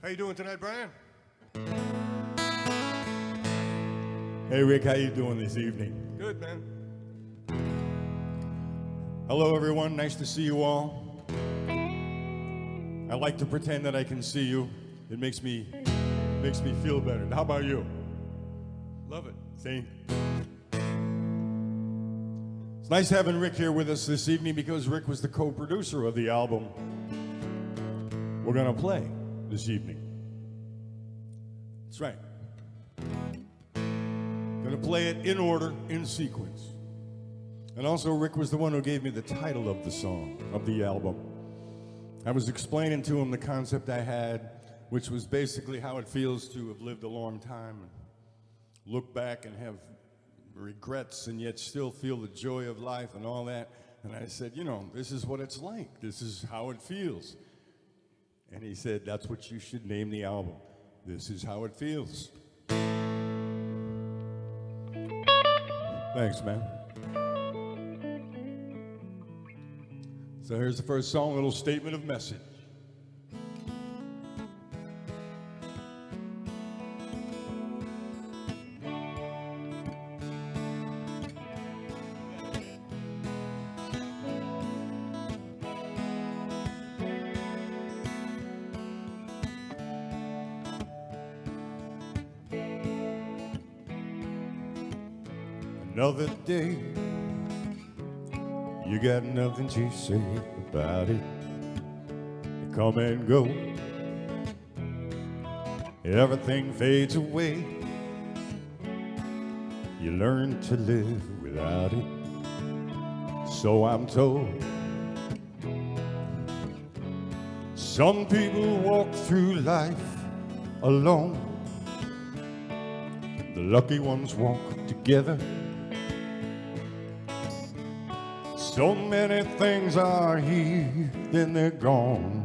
How you doing tonight, Brian? Hey Rick, how you doing this evening? Good, man. Hello everyone, nice to see you all. I like to pretend that I can see you. It makes me feel better. How about you? Love it. See? It's nice having Rick here with us this evening because Rick was the co-producer of the album we're gonna play this evening. That's right. Gonna play it in order, in sequence. And also Rick was the one who gave me the title of the song, of the album. I was explaining to him the concept I had, which was basically how it feels to have lived a long time and look back and have regrets and yet still feel the joy of life and all that. And I said, you know, this is what it's like. This is how it feels. And he said, that's what you should name the album. This is how it feels. Thanks, man. So here's the first song, a little statement of message. Another day, you got nothing to say about it. You come and go, everything fades away. You learn to live without it, so I'm told. Some people walk through life alone. The lucky ones walk together. So many things are here, then they're gone.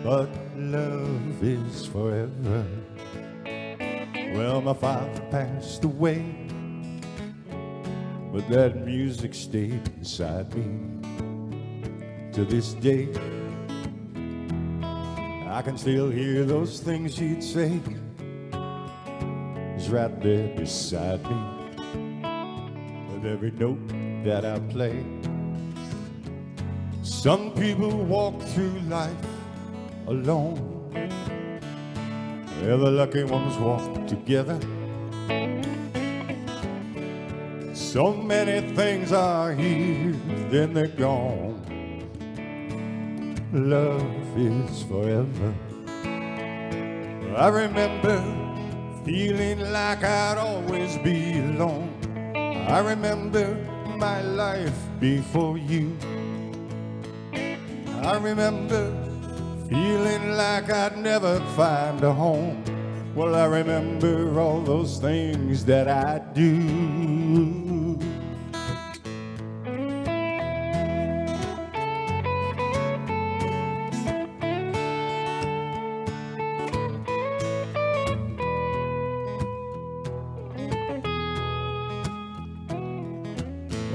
But love is forever. Well, my father passed away, but that music stayed inside me. To this day, I can still hear those things he'd say. He's right there beside me with every note that I play. Some people walk through life alone. Well, the lucky ones walk together. So many things are here, then they're gone. Love is forever. I remember feeling like I'd always be alone. I remember my life before you. I remember feeling like I'd never find a home. Well, I remember all those things that I do.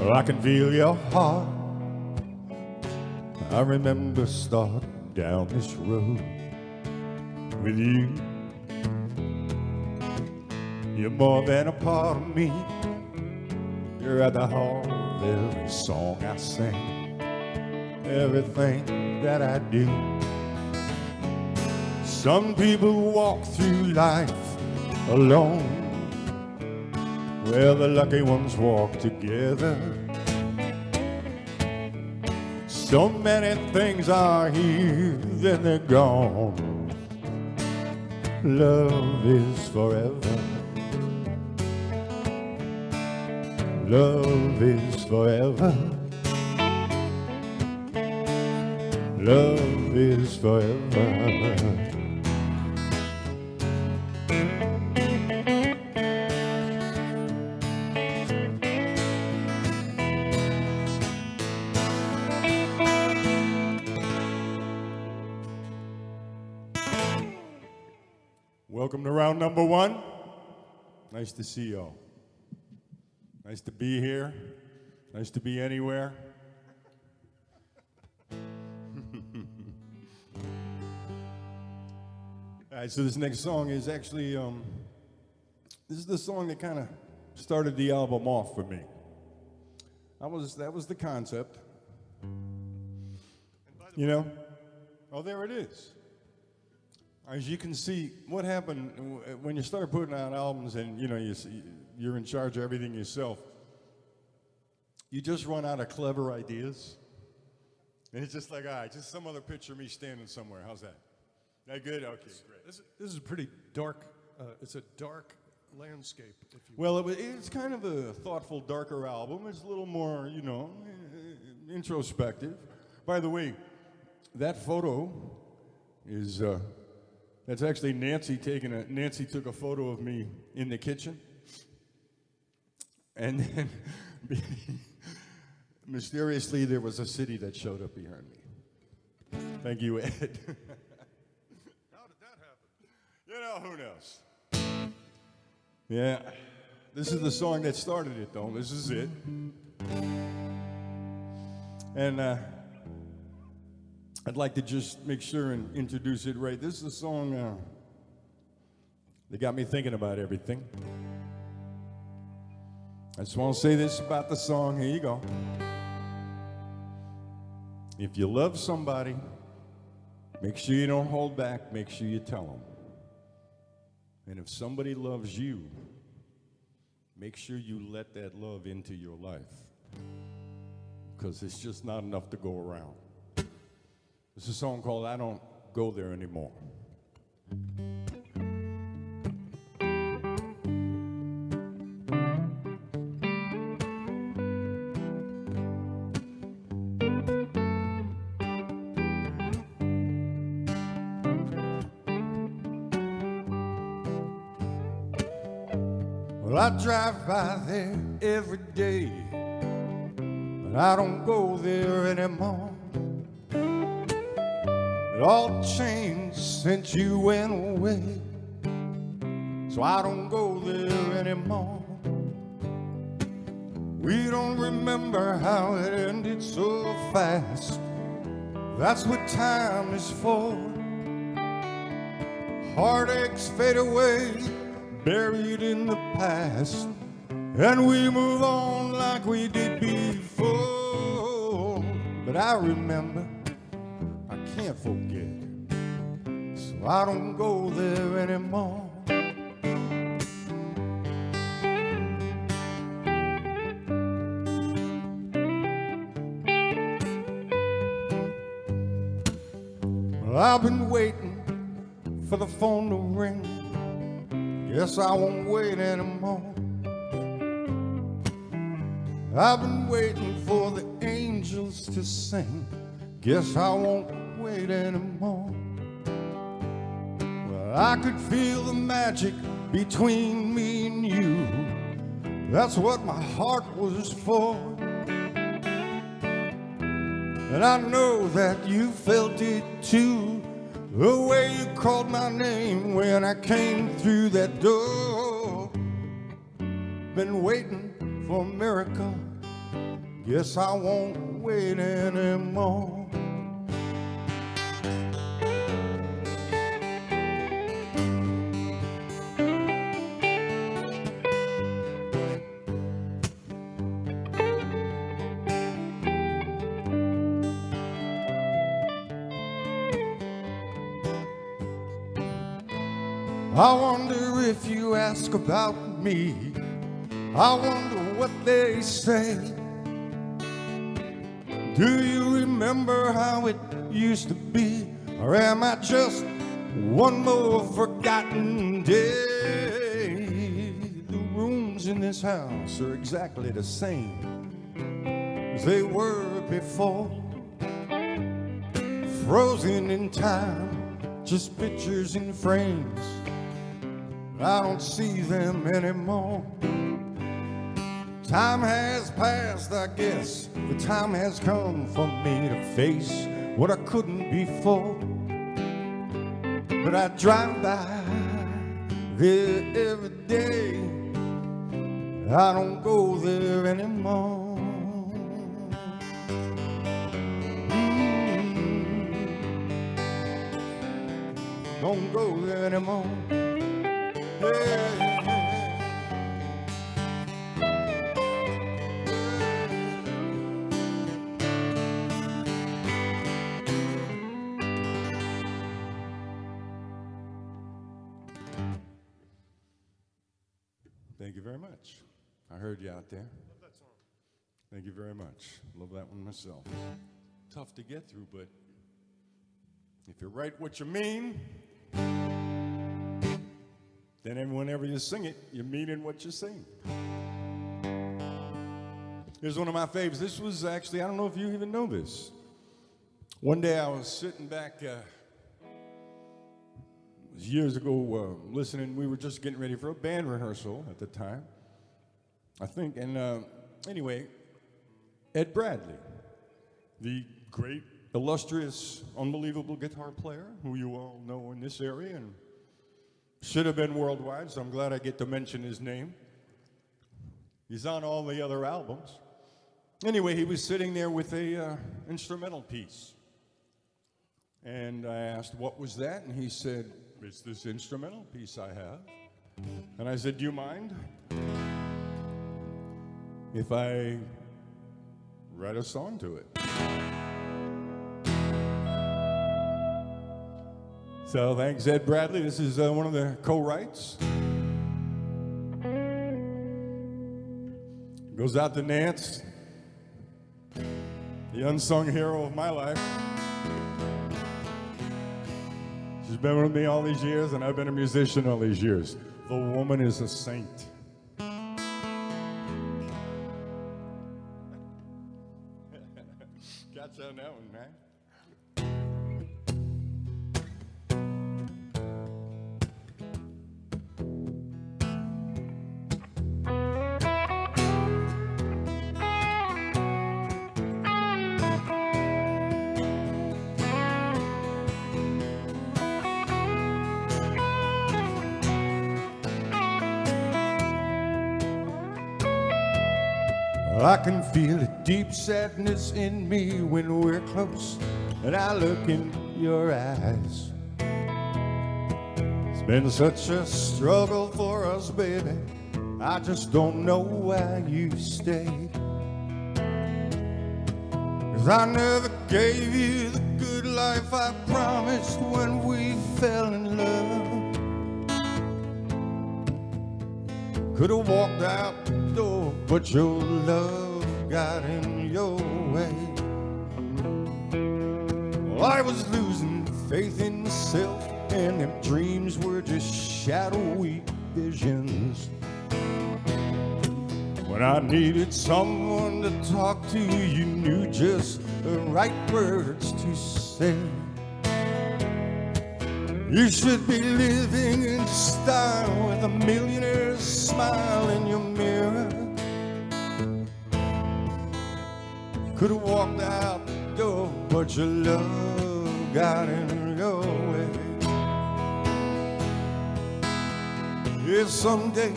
Well, I can feel your heart. I remember starting down this road with you. You're more than a part of me. You're at the heart of every song I sing, everything that I do. Some people walk through life alone. Well, the lucky ones walk together. So many things are here, then they're gone. Love is forever. Love is forever. Love is forever. Welcome to round number one. Nice to see y'all. Nice to be here. Nice to be anywhere. right, so this next song is actually, this is the song that kind of started the album off for me. That was the concept. You know? Oh, there it is. As you can see, what happened when you start putting out albums and, you know, you're in charge of everything yourself, you just run out of clever ideas. And it's just like, all right, just some other picture of me standing somewhere. How's that? That good? Okay, great. This is pretty dark. It's a dark landscape, if you Well, it's kind of a thoughtful, darker album. It's a little more, you know, introspective. By the way, that photo is, that's actually Nancy Nancy took a photo of me in the kitchen. And then, mysteriously, there was a city that showed up behind me. Thank you, Ed. How did that happen? You know, who knows? Yeah, this is the song that started it, though. This is it. And I'd like to just make sure and introduce it right. This is a song that got me thinking about everything. I just want to say this about the song. Here you go. If you love somebody, make sure you don't hold back. Make sure you tell them. And if somebody loves you, make sure you let that love into your life. Because it's just not enough to go around. This is a song called I Don't Go There Anymore. Well, I drive by there every day, but I don't go there anymore. It all changed since you went away, so I don't go there anymore. We don't remember how it ended so fast. That's what time is for. Heartaches fade away, buried in the past, and we move on like we did before. But I remember, I can't forget, so I don't go there anymore. Well, I've been waiting for the phone to ring. Guess I won't wait anymore. I've been waiting for the angels to sing. Guess I won't wait anymore. Well, I could feel the magic between me and you. That's what my heart was for. And I know that you felt it too, the way you called my name when I came through that door. Been waiting for a miracle. Guess I won't wait anymore. I wonder if you ask about me, I wonder what they say. Do you remember how it used to be? Or am I just one more forgotten day? The rooms in this house are exactly the same as they were before. Frozen in time, just pictures in frames. I don't see them anymore. Time has passed, I guess. The time has come for me to face what I couldn't before. But I drive by there every day. I don't go there anymore. don't go there anymore. Yeah. Thank you very much. I heard you out there. Love that song. Thank you very much. Love that one myself. Tough to get through, but if you write what you mean, then whenever you sing it, you mean in what you sing. Here's one of my faves. This was actually, I don't know if you even know this. One day I was sitting back, it was years ago, listening. We were just getting ready for a band rehearsal at the time, I think. And anyway, Ed Bradley, the great, illustrious, unbelievable guitar player who you all know in this area and should have been worldwide, so I'm glad I get to mention his name. He's on all the other albums. Anyway, he was sitting there with a instrumental piece. And I asked, what was that? And he said, it's this instrumental piece I have. And I said, do you mind if I write a song to it? So thanks, Ed Bradley. This is one of the co-writes. Goes out to Nance, the unsung hero of my life. She's been with me all these years, and I've been a musician all these years. The woman is a saint. Got you on that one, man. I can feel a deep sadness in me when we're close and I look in your eyes. It's been such a struggle for us, baby. I just don't know why you stayed. 'Cause I never gave you the good life I promised when we fell in love. Could have walked out the door, but your love got in your way. Well, I was losing faith in myself, and them dreams were just shadowy visions. When I needed someone to talk to, you knew just the right words to say. You should be living in style with a millionaire's smile in your mirror. Could have walked out the door, but your love got in your way. Yeah, someday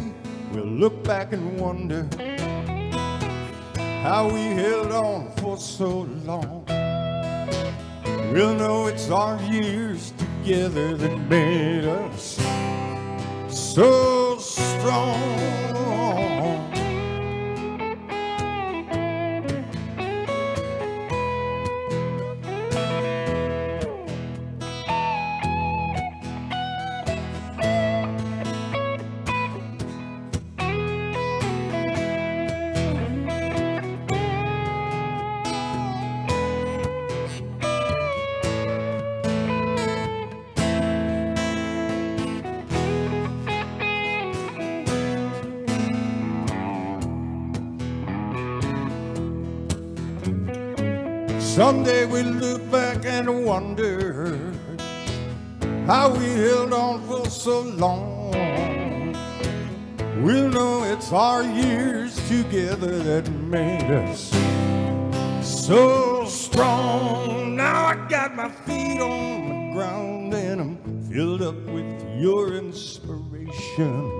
we'll look back and wonder how we held on for so long. We'll know it's our years together that made us so strong. Someday we'll look back and wonder how we held on for so long. We'll know it's our years together that made us so strong. Now I got my feet on the ground and I'm filled up with your inspiration.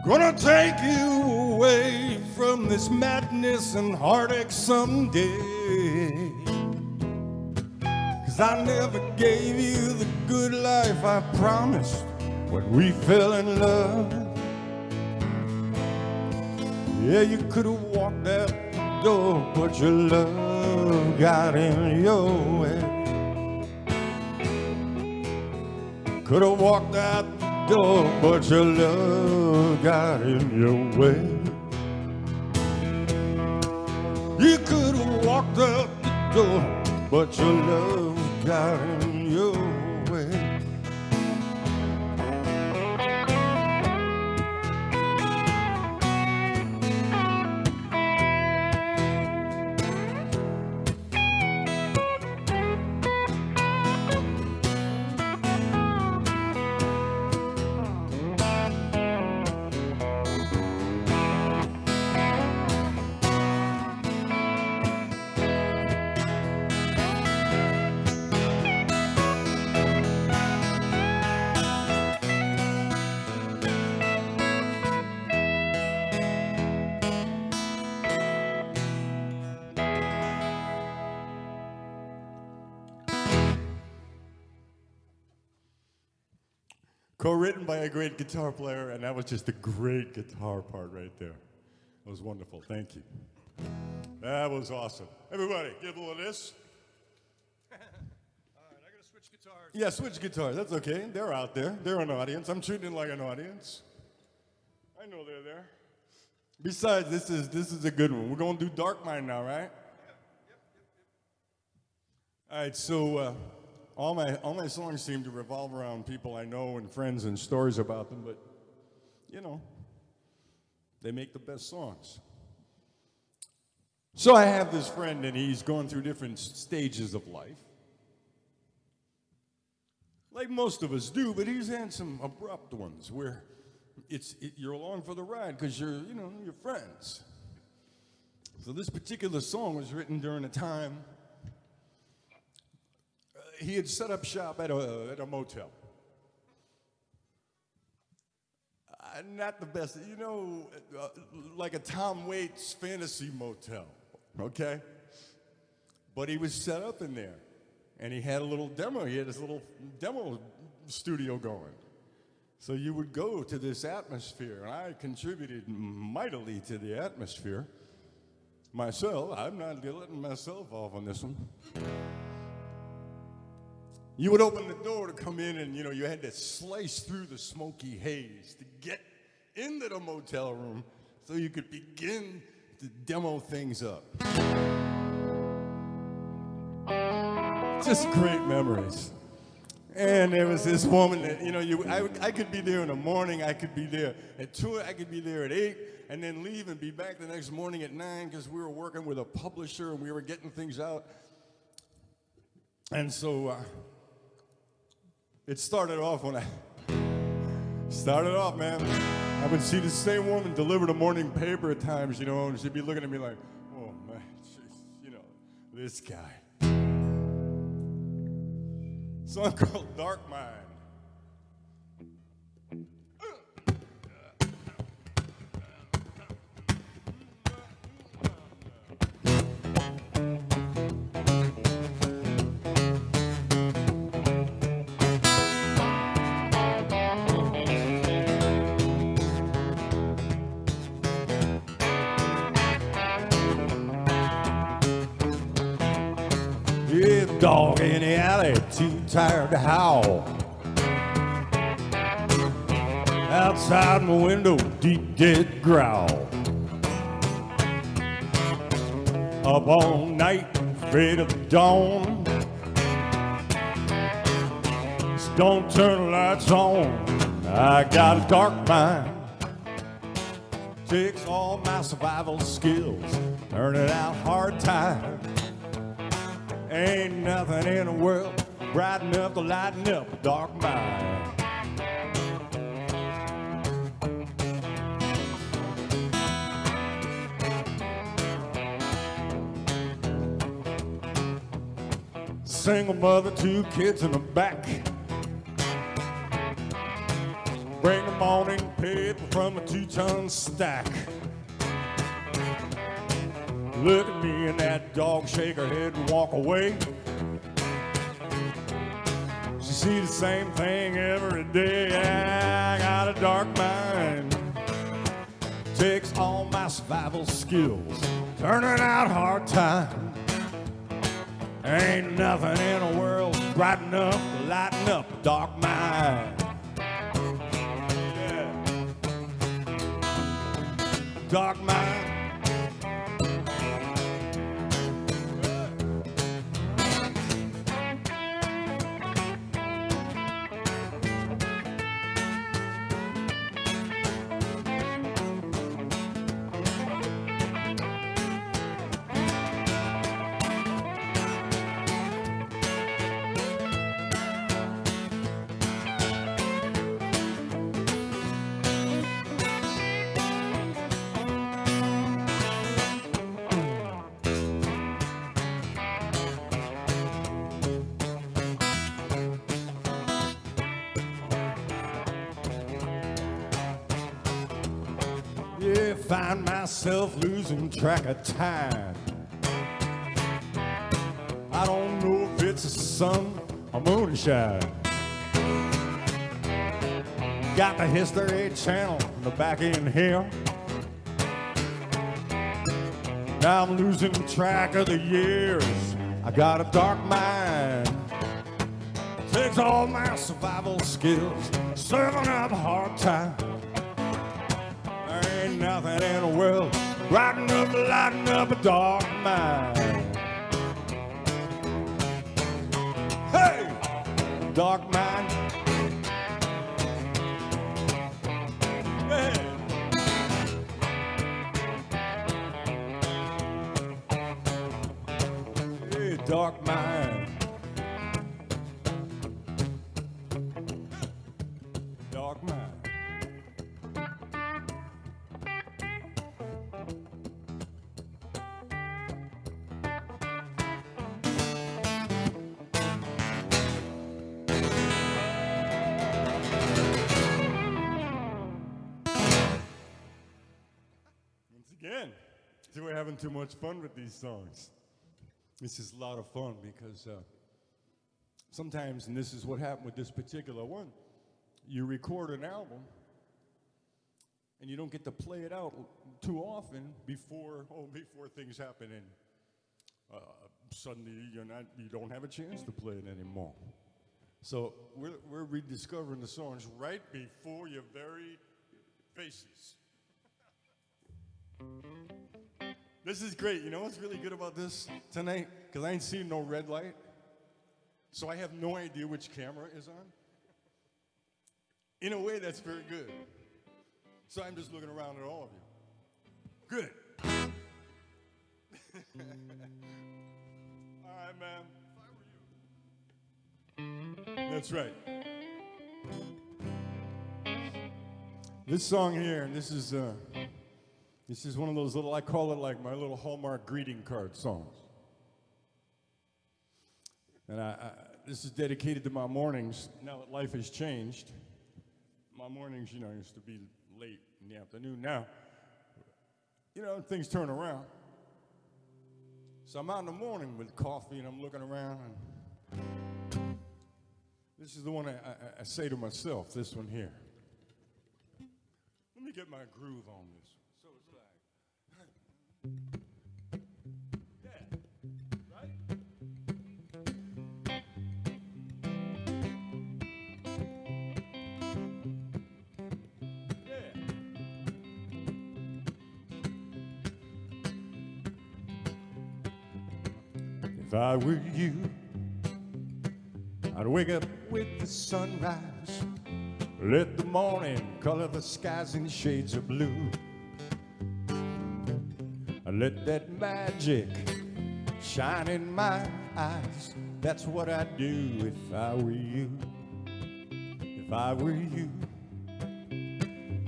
Gonna take you away from this madness and heartache someday. 'Cause 'Cause I never gave you the good life I promised when we fell in love. Yeah, you could have walked out the door, but your love got in your way. Could have walked out the door, but your love got in your way. You could have walked out the door, but your love got in your way. Co-written by a great guitar player, and that was just a great guitar part right there. It was wonderful. Thank you. That was awesome. Everybody, give a little of this. All right, I gotta switch guitars. Yeah, switch guitars. That's okay. They're out there. They're an audience. I'm treating it like an audience. I know they're there. Besides, this is a good one. We're gonna do Dark Mind now, right? All right. So all my songs seem to revolve around people I know and friends and stories about them, but you know, they make the best songs. So I have this friend, and he's gone through different stages of life, like most of us do, but he's had some abrupt ones where you're along for the ride because you're friends. So this particular song was written during a time he had set up shop at a motel. Not the best, like a Tom Waits fantasy motel, okay? But he was set up in there, and he had a little demo. He had his little demo studio going. So you would go to this atmosphere, and I contributed mightily to the atmosphere myself. I'm not letting myself off on this one. You would open the door to come in, and you had to slice through the smoky haze to get into the motel room so you could begin to demo things up. Just great memories. And there was this woman that, I could be there in the morning, I could be there at 2, I could be there at 8, and then leave and be back the next morning at 9 because we were working with a publisher and we were getting things out. And so it started off, man. I would see the same woman deliver the morning paper at times, and she'd be looking at me like, oh man, jeez, this guy. Song called Dark Mind. Yeah, dog in the alley, too tired to howl. Outside my window, deep dead growl. Up all night, afraid of the dawn. So don't turn the lights on. I got a dark mind. Takes all my survival skills, earning out hard time. Ain't nothing in the world bright enough to lighten up a dark mind. Single mother, 2 kids in the back. Bring the morning paper from a 2-ton stack. Look at me and that dog, shake her head and walk away. see the same thing every day. I got a dark mind. Takes all my survival skills, turning out hard times. Ain't nothing in the world bright enough to lighten up a dark mind. Yeah. Dark mind. Yeah, find myself losing track of time. I don't know if it's the sun or moonshine. Got the History Channel in the back end here. Now I'm losing track of the years. I got a dark mind. Takes all my survival skills, serving up hard time. There ain't nothing in the world lighting up a dark mind. Hey, dark mind. Hey. Hey, dark mind. Dark mind. Again, see, we're having too much fun with these songs. This is a lot of fun because sometimes, and this is what happened with this particular one, you record an album and you don't get to play it out too often before things happen, and suddenly you don't have a chance to play it anymore. So we're rediscovering the songs right before your very faces. This is great. You know what's really good about this tonight? Because I ain't seen no red light. So I have no idea which camera is on. In a way, that's very good. So I'm just looking around at all of you. Good. All right, man. If I were you. That's right. This song here, and this is one of those little, I call it like my little Hallmark greeting card songs. And this is dedicated to my mornings. Now that life has changed, my mornings, used to be late in the afternoon. Now, things turn around. So I'm out in the morning with coffee and I'm looking around, and this is the one I say to myself, this one here. Let me get my groove on this. Yeah, right? Yeah. If I were you, I'd wake up with the sunrise, let the morning color the skies in shades of blue. Let that magic shine in my eyes. That's what I'd do if I were you. If I were you,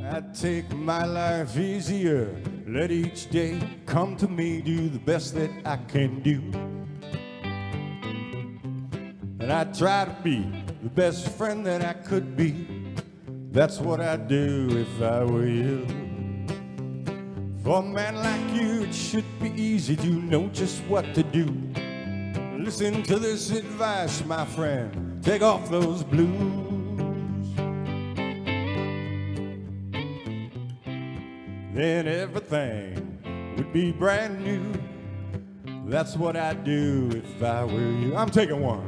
I'd take my life easier. Let each day come to me, do the best that I can do. And I'd try to be the best friend that I could be. That's what I'd do if I were you. For a man like you, it should be easy to know just what to do. Listen to this advice, my friend. take off those blues. Then everything would be brand new. That's what I'd do if I were you. I'm taking one.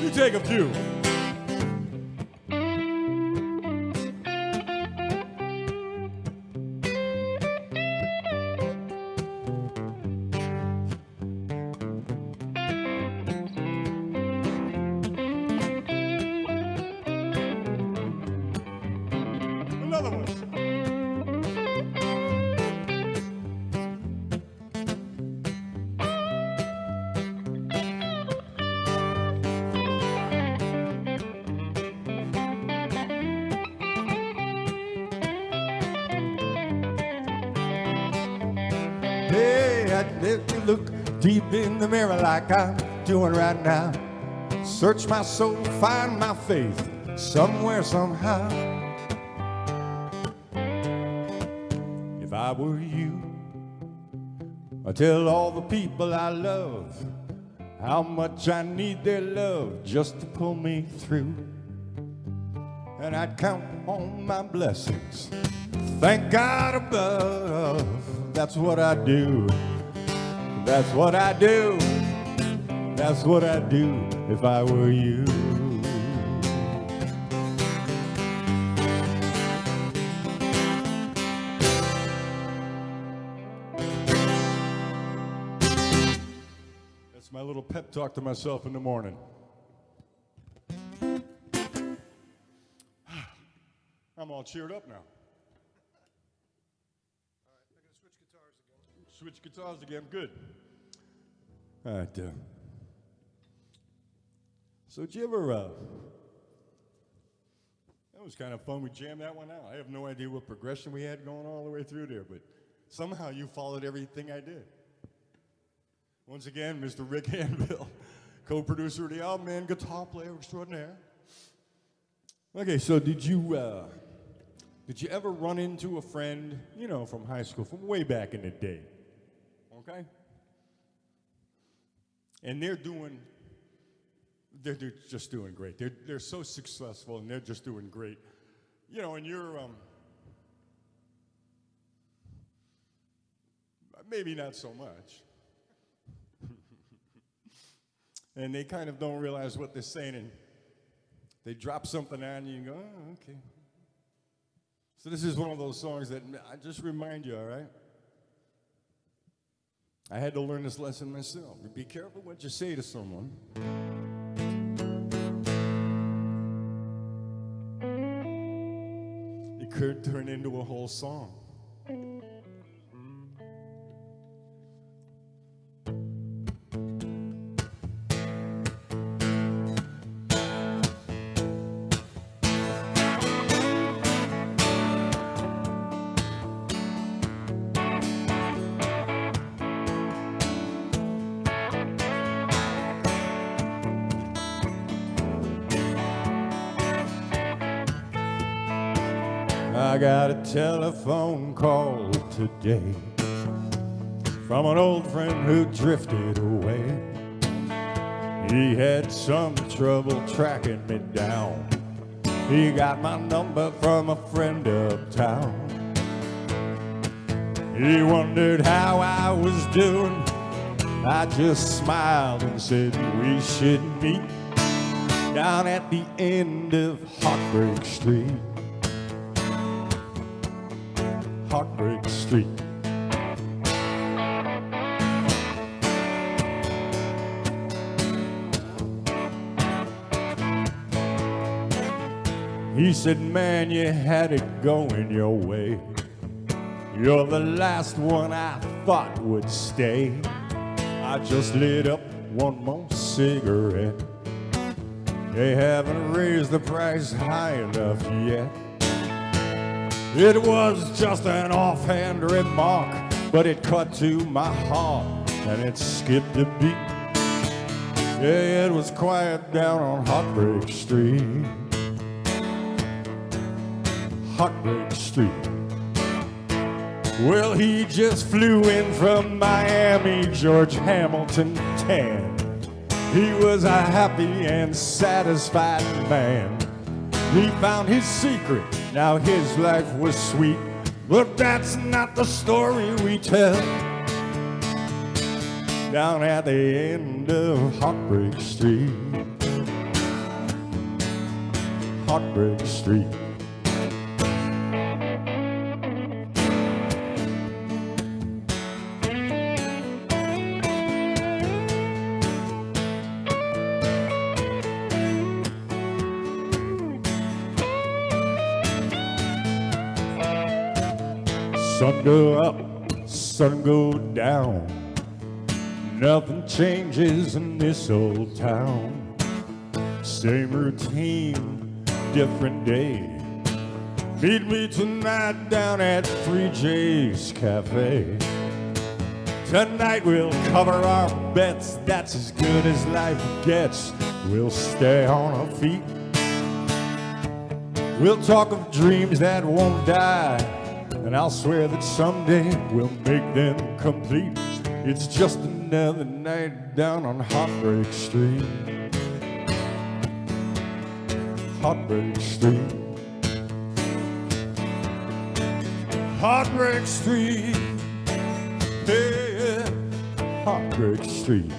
You take a few. Another one. Hey, if you look deep in the mirror like I'm doing right now, search my soul, find my faith somewhere, somehow. If I were you, I'd tell all the people I love how much I need their love just to pull me through. And I'd count on my blessings, thank God above. That's what I do. That's what I do. That's what I do if I were you. That's my little pep talk to myself in the morning. I'm all cheered up now. Switch guitars again, good. All right, so did you ever, that was kind of fun, we jammed that one out. I have no idea what progression we had going all the way through there, but somehow you followed everything I did. Once again, Mr. Rick Handville, co-producer of the album and guitar player extraordinaire. Okay, so did you ever run into a friend, you know, from high school, from way back in the day? Okay? And they're just doing great. They're so successful and they're just doing great. You know, and you're maybe not so much. And they kind of don't realize what they're saying, and they drop something on you and go, oh, okay. So this is one of those songs that I just remind you, all right? I had to learn this lesson myself. Be careful what you say to someone. It could turn into a whole song. I got a telephone call today from an old friend who drifted away. He had some trouble tracking me down. He got my number from a friend uptown. He wondered how I was doing. I just smiled and said we should meet down at the end of Heartbreak Street. Heartbreak Street. He said, man, you had it going your way. You're the last one I thought would stay. I just lit up one more cigarette. They haven't raised the price high enough yet. It was just an offhand remark, but it cut to my heart and it skipped a beat. Yeah, it was quiet down on Heartbreak Street. Heartbreak Street. Well, he just flew in from Miami, George Hamilton tan. He was a happy and satisfied man. He found his secret, now his life was sweet. But that's not the story we tell. Down at the end of Heartbreak Street. Heartbreak Street. Sun go up, sun go down. Nothing changes in this old town. Same routine, different day. Meet me tonight down at 3J's Cafe. Tonight we'll cover our bets, that's as good as life gets. We'll stay on our feet. We'll talk of dreams that won't die, and I'll swear that someday we'll make them complete. It's just another night down on Heartbreak Street. Heartbreak Street. Heartbreak Street. Yeah, Heartbreak Street.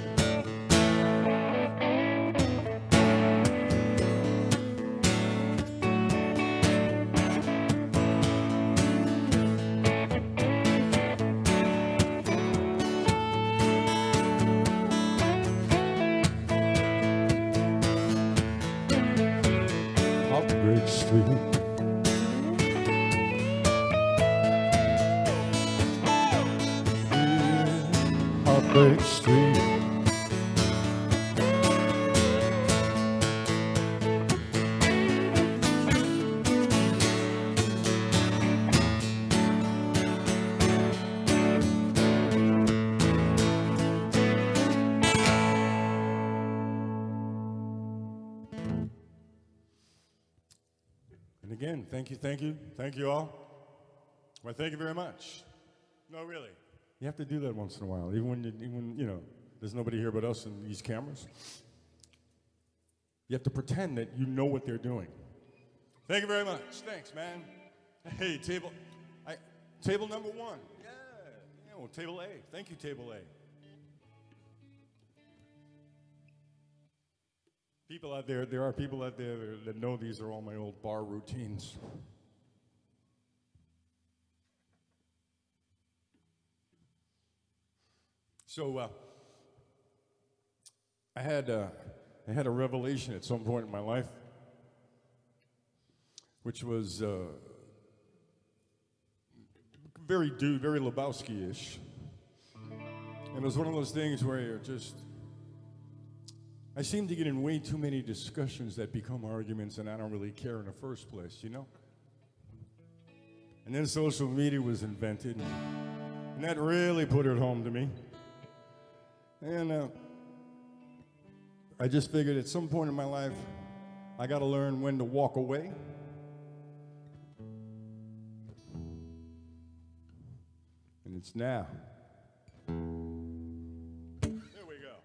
Heartbreak Street. Heartbreak Street. And again, thank you all. Well, thank you very much. No, really. You have to do that once in a while, even when you know there's nobody here but us and these cameras. You have to pretend that you know what they're doing. Thank you very much. Thanks, man. Hey, table number one. Yeah, well, table A. Thank you, table A. People out there are people out there that know these are all my old bar routines. So I had a revelation at some point in my life, which was very Lebowski-ish. And it was one of those things where you're just, I seem to get in way too many discussions that become arguments, and I don't really care in the first place, you know? And then social media was invented, and that really put it home to me. And I just figured at some point in my life, I got to learn when to walk away. And it's now. There we go.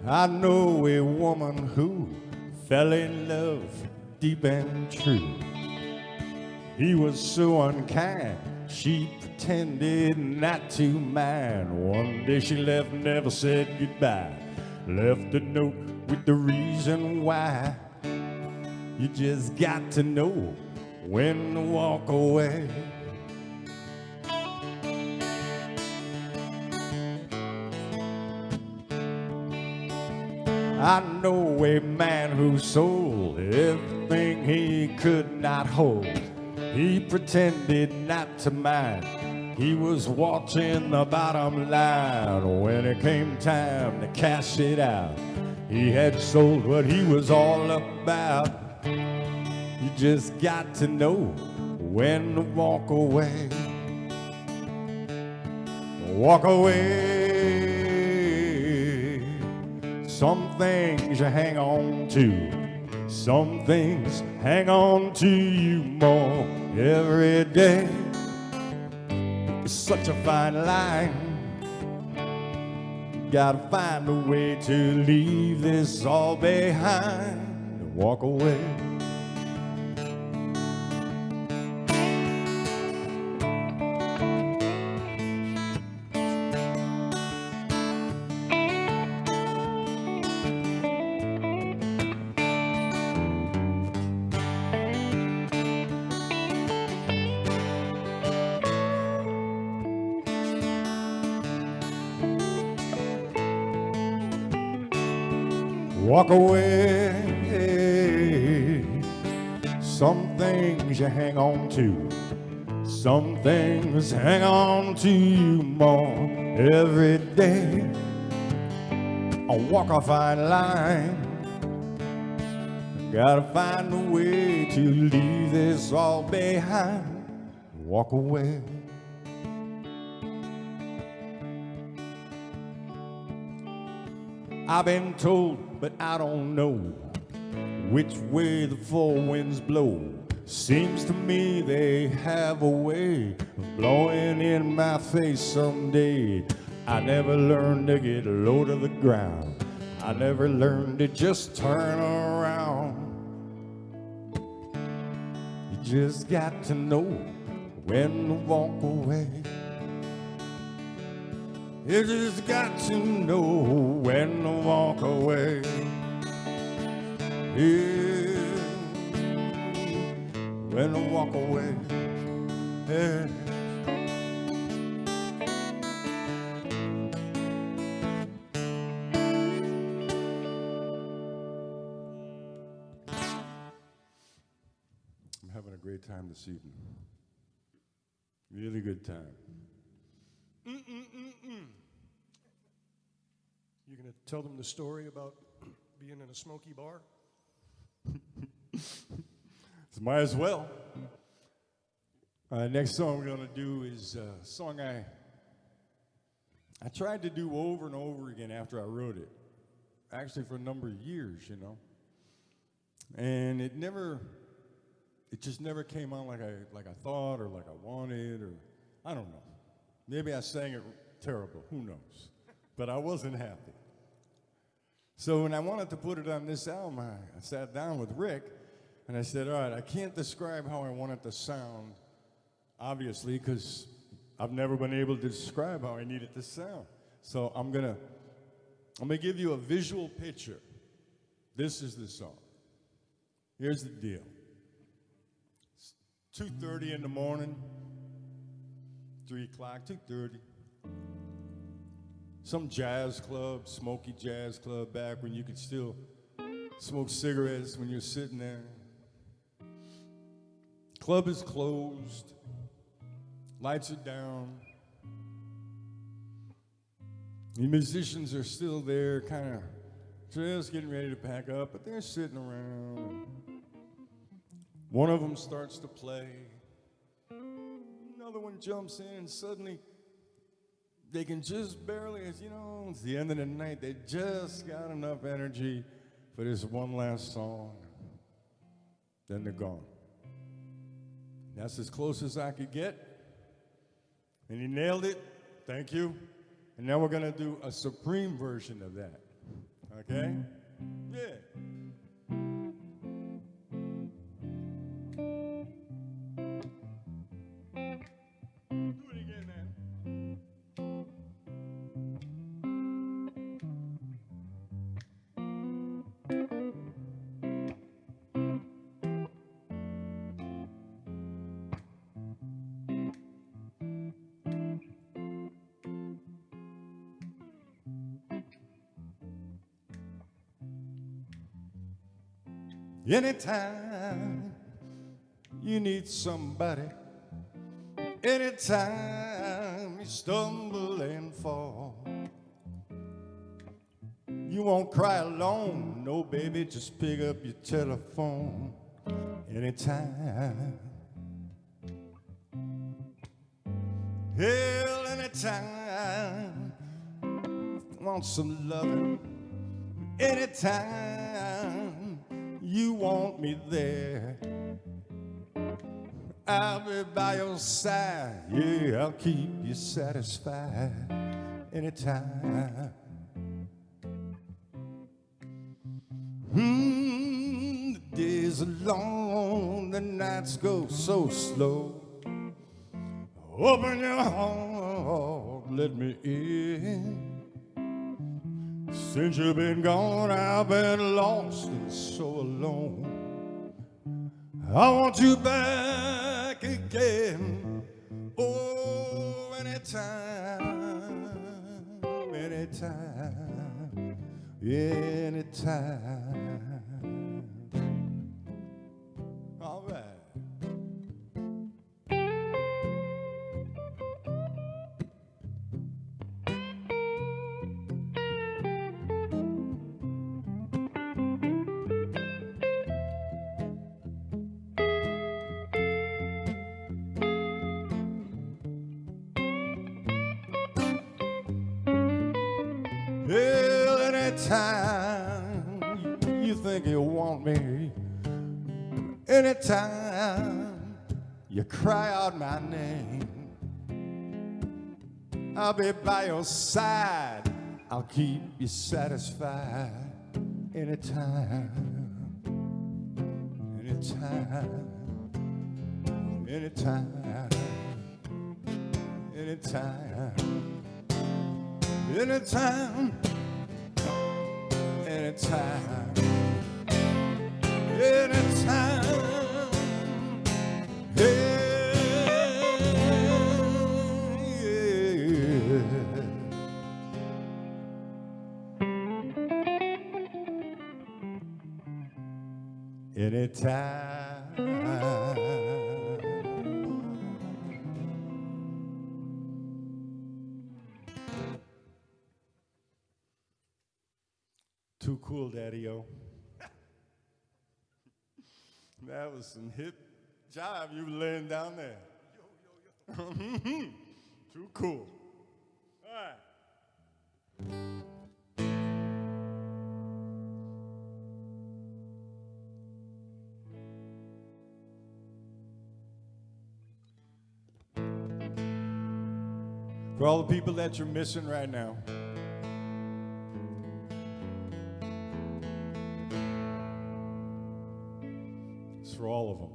I know a woman who fell in love deep and true. He was so unkind, She pretended not to mind. One day she left, never said goodbye. Left a note with the reason why. You just got to know when to walk away. I know a man who sold everything he could not hold. He pretended not to mind. He was watching the bottom line. When it came time to cash it out, he had sold what he was all about. You just got to know when to walk away. Walk away. Some things you hang on to. Some things hang on to you more every day. It's such a fine line. Gotta find a way to leave this all behind and walk away. Walk away. Some things you hang on to. Some things hang on to you more every day. I walk a fine line. Gotta find a way to leave this all behind. Walk away. I've been told, but I don't know which way the four winds blow. Seems to me they have a way of blowing in my face someday. I never learned to get low to the ground. I never learned to just turn around. You just got to know when to walk away. You just got to know when to walk away. Yeah, when to walk away. Yeah. I'm having a great time this evening. Really good time. You gonna tell them the story about being in a smoky bar? Might as well. Next song we're gonna do is a song I tried to do over and over again after I wrote it. Actually for a number of years, you know. And it just never came out like I thought or like I wanted, or I don't know. Maybe I sang it terrible, who knows? But I wasn't happy. So when I wanted to put it on this album, I sat down with Rick and I said, all right, I can't describe how I want it to sound, obviously, because I've never been able to describe how I need it to sound. So I'm gonna give you a visual picture. This is the song. Here's the deal. It's 2:30 in the morning, 3 o'clock, 2:30. Some jazz club, smoky jazz club back when you could still smoke cigarettes when you're sitting there. Club is closed. Lights are down. The musicians are still there, kind of just getting ready to pack up, but they're sitting around. One of them starts to play. Another one jumps in, and suddenly they can just barely, it's the end of the night, they just got enough energy for this one last song. Then they're gone. That's as close as I could get. And he nailed it. Thank you. And now we're going to do a supreme version of that. Okay? Yeah. Anytime you need somebody, anytime you stumble and fall, you won't cry alone, no baby, just pick up your telephone anytime. Hell, anytime want some loving, anytime you want me there, I'll be by your side, yeah, I'll keep you satisfied anytime. The days are long, the nights go so slow. Open your heart, let me in. Since you've been gone, I've been lost and so alone. I want you back again. Oh, anytime, anytime, anytime. All right. Well, anytime you think you want me, anytime you cry out my name, I'll be by your side, I'll keep you satisfied anytime, anytime, anytime, anytime. Anytime, anytime, anytime, yeah. Anytime. Too cool, Daddy-O. That was some hip jive you were laying down there. Too cool. All right. For all the people that you're missing right now, it's for all of them.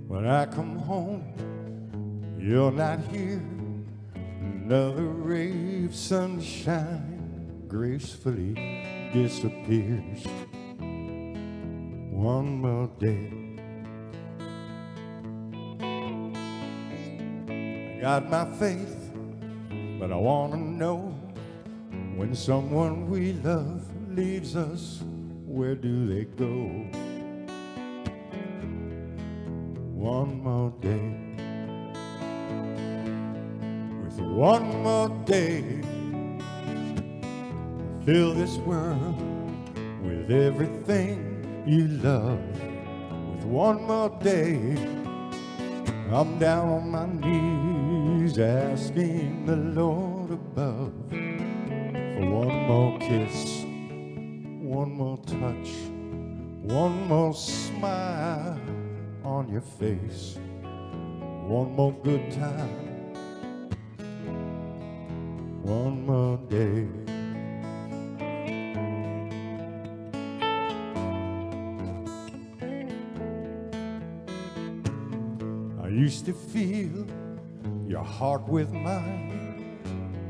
When I come home, you're not here. Another ray of sunshine gracefully disappears. One more day. I got my faith, but I want to know, when someone we love leaves us, where do they go? One more day, with one more day, fill this world with everything you love. With one more day, I'm down on my knees asking the Lord above for one more kiss, one more touch, one more smile on your face, one more good time, one more day. I used to feel your heart with mine.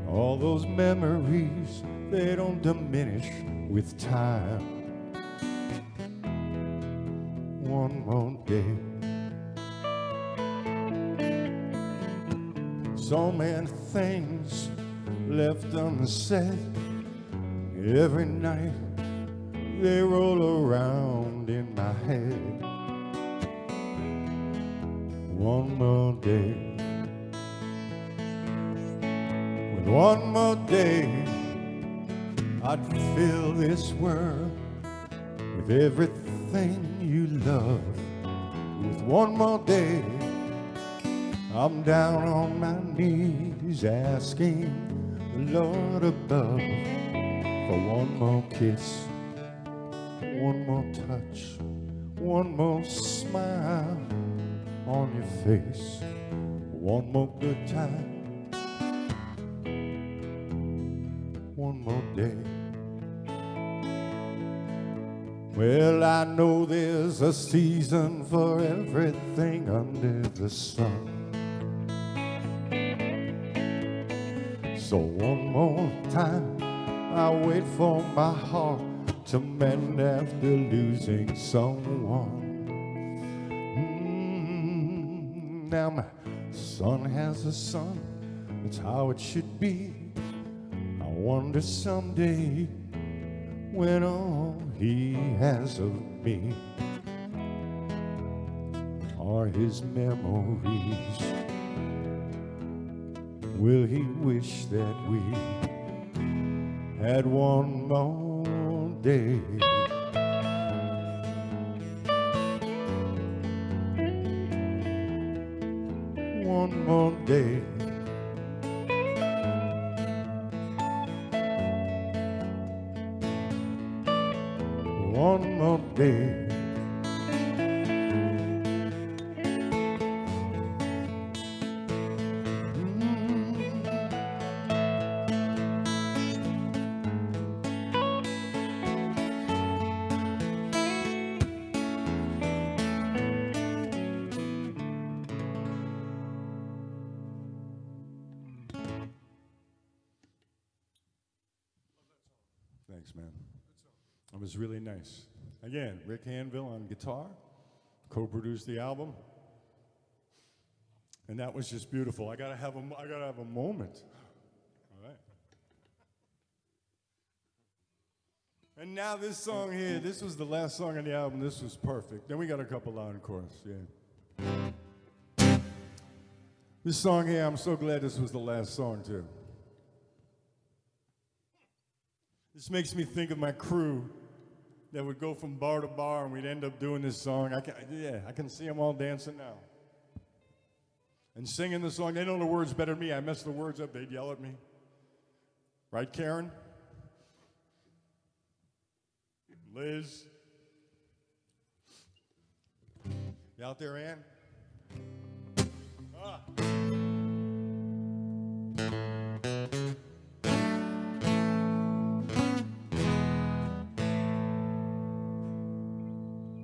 All those memories, they don't diminish with time. One more day. So many things left unsaid. Every night they roll around in my head. One more day. With one more day, I'd fill this world with everything you love. With one more day, I'm down on my knees asking the Lord above for one more kiss, one more touch, one more smile on your face, one more good time, one more day. Well, I know there's a season for everything under the sun. So one more time, I wait for my heart to mend after losing someone. Now my son has a son, that's how it should be. I wonder someday when all he has of me are his memories. Will he wish that we had one more day? One more day. One more day. Thanks, man. It was really nice. Again, Rick Handville on guitar, co-produced the album, and that was just beautiful. I gotta have a moment. All right. And now this song here, this was the last song on the album. This was perfect. Then we got a couple encores, yeah. This song here, I'm so glad this was the last song too. This makes me think of my crew that would go from bar to bar and we'd end up doing this song. I can see them all dancing now. And singing the song. They know the words better than me. I mess the words up, they'd yell at me. Right, Karen? Liz? You out there, Ann? Ah.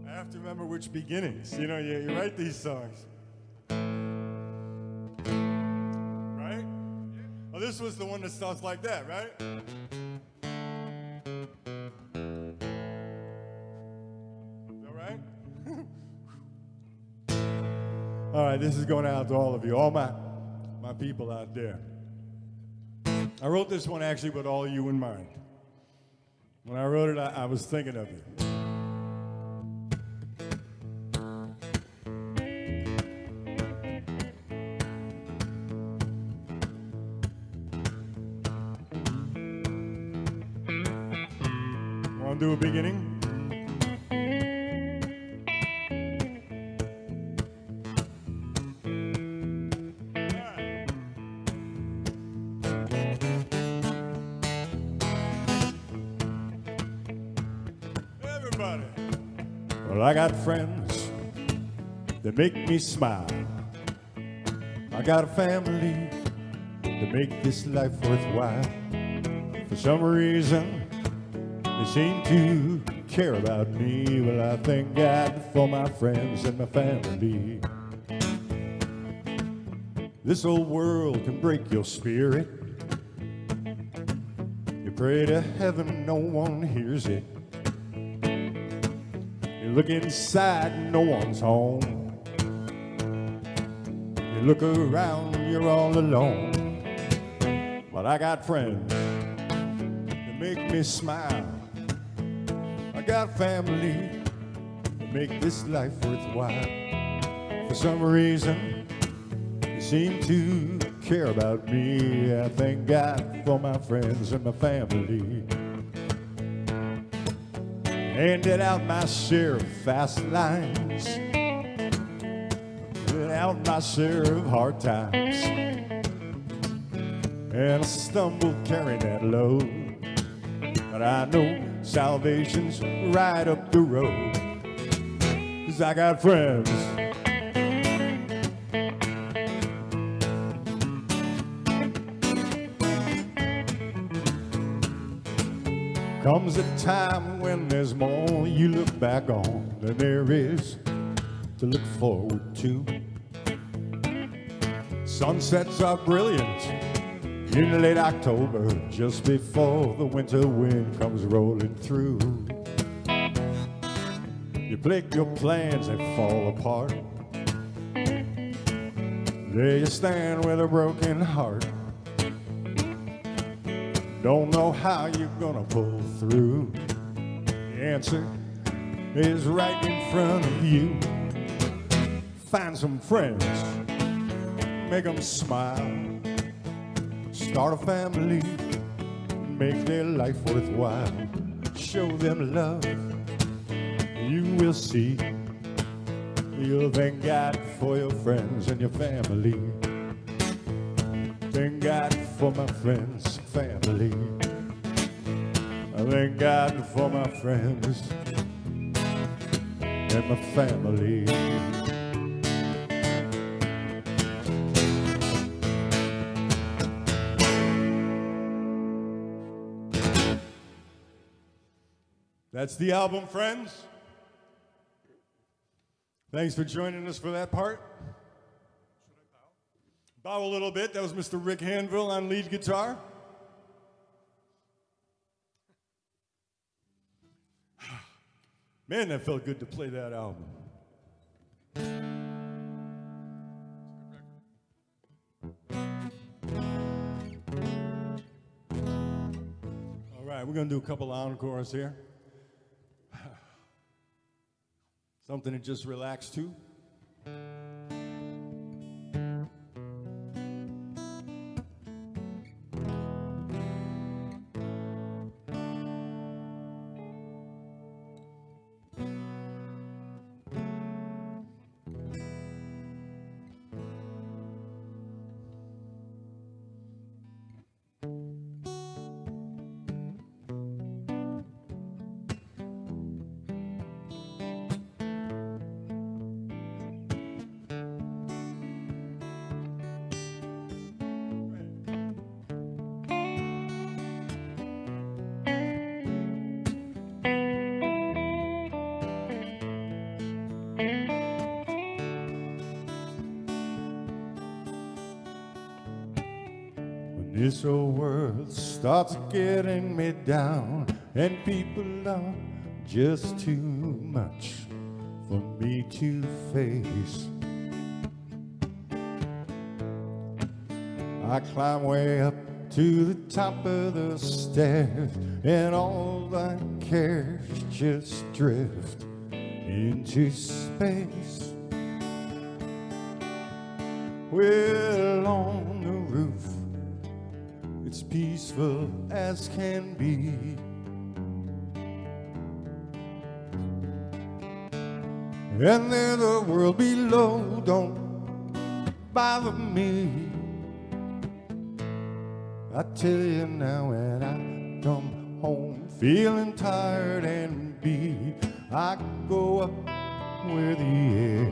I have to remember which beginnings. You know, you write these songs. Right? Well, this was the one that starts like that, right? Is that right? All right, this is going out to all of you, all my people out there. I wrote this one actually with all of you in mind. When I wrote it, I was thinking of you. Want to do a beginning? Everybody. Well, I got friends that make me smile. I got a family to make this life worthwhile. For some reason, they seem to care about me. Well, I thank God for my friends and my family. This old world can break your spirit. You pray to heaven, no one hears it. You look inside, no one's home. You look around, you're all alone. But I got friends that make me smile. I got family that make this life worthwhile. For some reason, they seem to care about me. I thank God for my friends and my family. Handed out my share of fast lines, out my share of hard times, and I stumbled carrying that load. But I know salvation's right up the road, 'cause I got friends. Comes a time when there's more you look back on than there is to look forward to. Sunsets are brilliant in late October, just before the winter wind comes rolling through. You make your plans, they fall apart. There you stand with a broken heart. Don't know how you're gonna pull through. The answer is right in front of you. Find some friends, make them smile. Start a family, make their life worthwhile. Show them love, you will see. You'll thank God for your friends and your family. Thank God for my friends, family. I thank God for my friends and my family. That's the album, friends. Thanks for joining us for that part. Bow a little bit. That was Mr. Rick Handville on lead guitar. Man, that felt good to play that album. All right, we're going to do a couple encores here. Something to just relax to. This old world starts getting me down, and people are just too much for me to face. I climb way up to the top of the stairs, and all I care is just drift into space. Well, on the roof, it's peaceful as can be. And there's a world below, don't bother me. I tell you now, when I come home feeling tired and beat, I go up where the air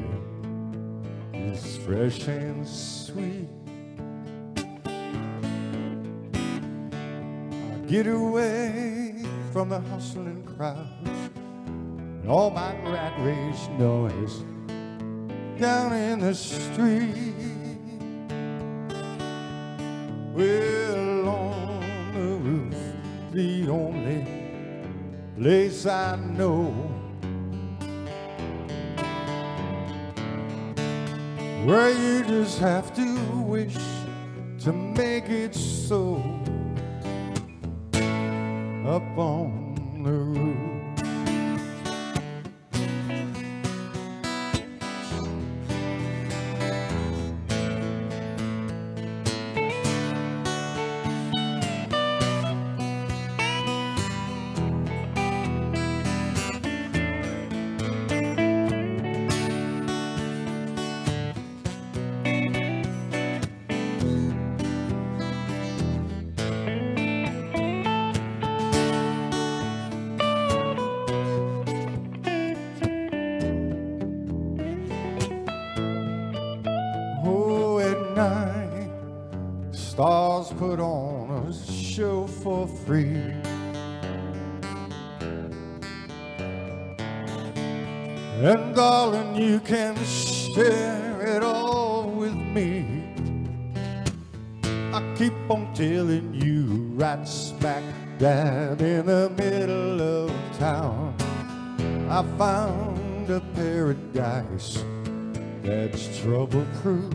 is fresh and sweet. I get away from the hustling crowd and all my rat race noise down in the street. Well, on the roof, the only place I know where you just have to wish to make it so. Up on the roof. Night, stars put on a show for free. And darling, you can share it all with me. I keep on telling you, right smack dab in the middle of town, I found a paradise that's trouble-proof.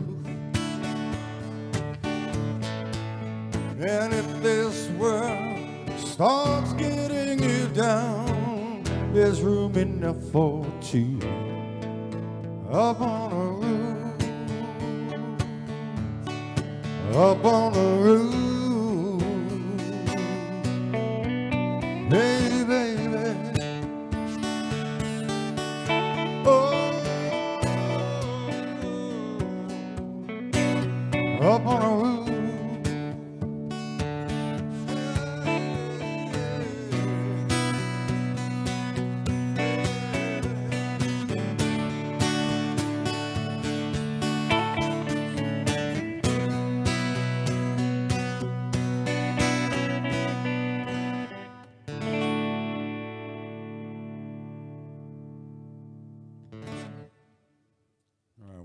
And if this world starts getting you down, there's room enough for two up on a roof, up on a roof. Hey, baby, oh, up on a roof.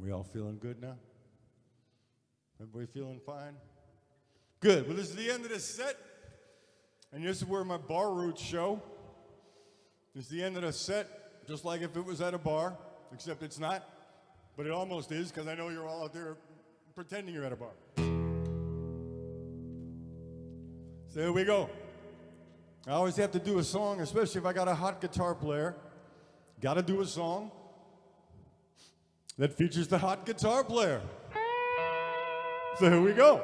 We all feeling good now? Everybody feeling fine? Good. Well, this is the end of the set. And this is where my bar roots show. This is the end of the set, just like if it was at a bar, except it's not. But it almost is, because I know you're all out there pretending you're at a bar. So here we go. I always have to do a song, especially if I got a hot guitar player. Got to do a song that features the hot guitar player. So here we go.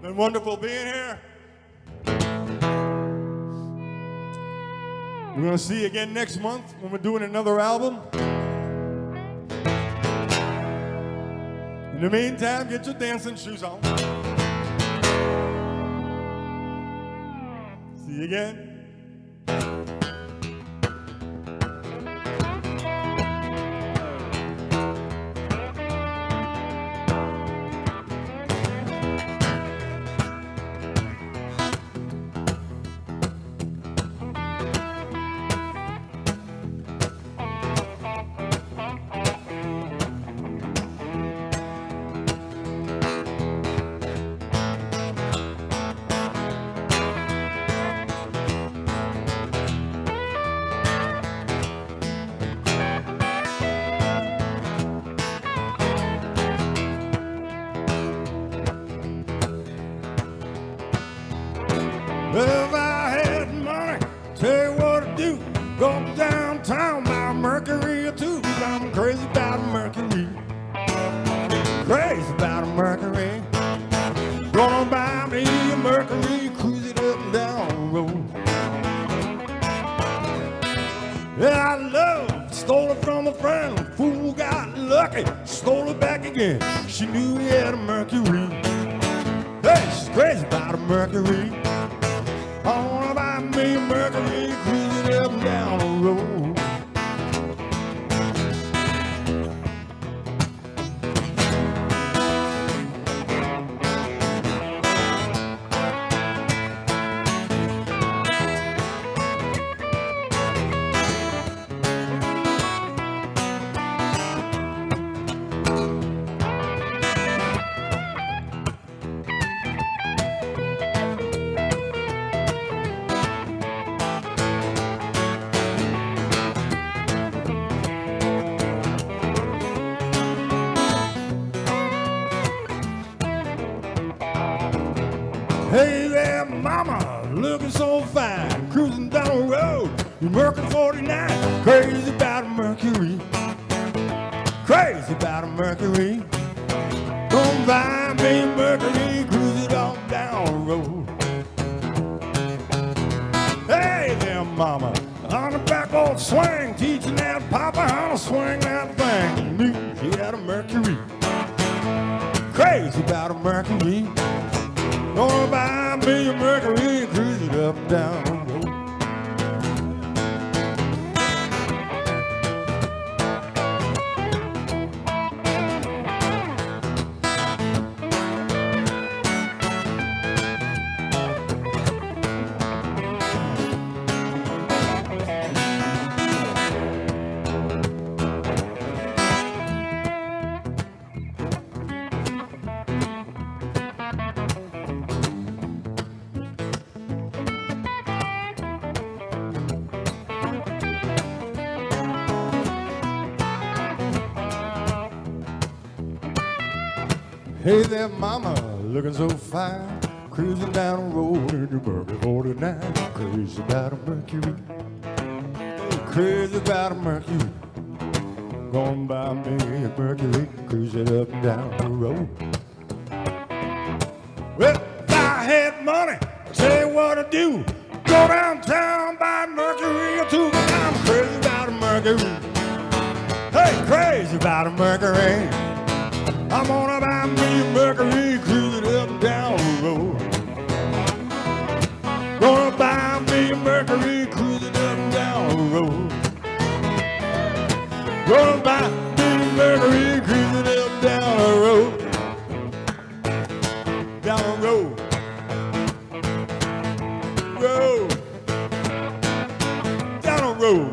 Been wonderful being here. We're gonna see you again next month when we're doing another album. In the meantime, get your dancing shoes on. See you again. If I had money, tell you what to do. Go downtown, buy a Mercury or two. I'm crazy about a Mercury. Crazy about a Mercury. Gonna buy me a Mercury, cruise it up and down the road. Yeah, I love, stole it from a friend. Fool got lucky. lucky, stole it back again. She knew he had a Mercury. Hey, she's crazy about a Mercury. I wanna buy me a Mercury, cruising up and down the road. Hey there, mama, looking so fine, cruising down the road, you're Mercury 49, crazy about a Mercury, crazy about a Mercury. Don't buy me a Mercury, cruise it on down the road. Hey there, mama, on the back old swing, teaching that papa how to swing that thing. Knew she had a Mercury, crazy about a Mercury. Gonna buy me a Mercury and cruise it up and down the road. Hey there, mama, looking so fine, cruising down the road in the Mercury 49, crazy about a Mercury, crazy about a Mercury. Gonna buy me a Mercury, cruise it up and down the road. Well, if I had money, I'd tell you what to do. Go downtown, buy a Mercury or two. I'm crazy about a Mercury. Hey, crazy about a Mercury. I'm gonna buy me a Mercury, cruise it up and down the road. Gonna buy me a Mercury, cruise it up and down the road. Gonna buy me a Mercury, cruise it up and down the road. Down the road. Road. Down the road.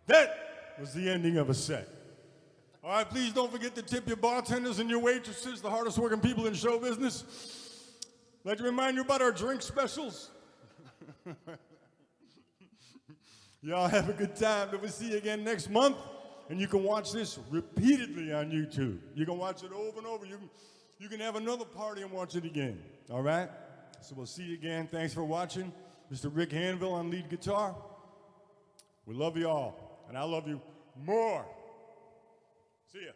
That was the ending of a set. All right, please don't forget to tip your bartenders and your waitresses, the hardest working people in show business. I'd like to remind you about our drink specials. Y'all have a good time. We'll see you again next month. And you can watch this repeatedly on YouTube. You can watch it over and over. You can have another party and watch it again. All right? So we'll see you again. Thanks for watching. Mr. Rick Handville on lead guitar. We love you all. And I love you more. See ya.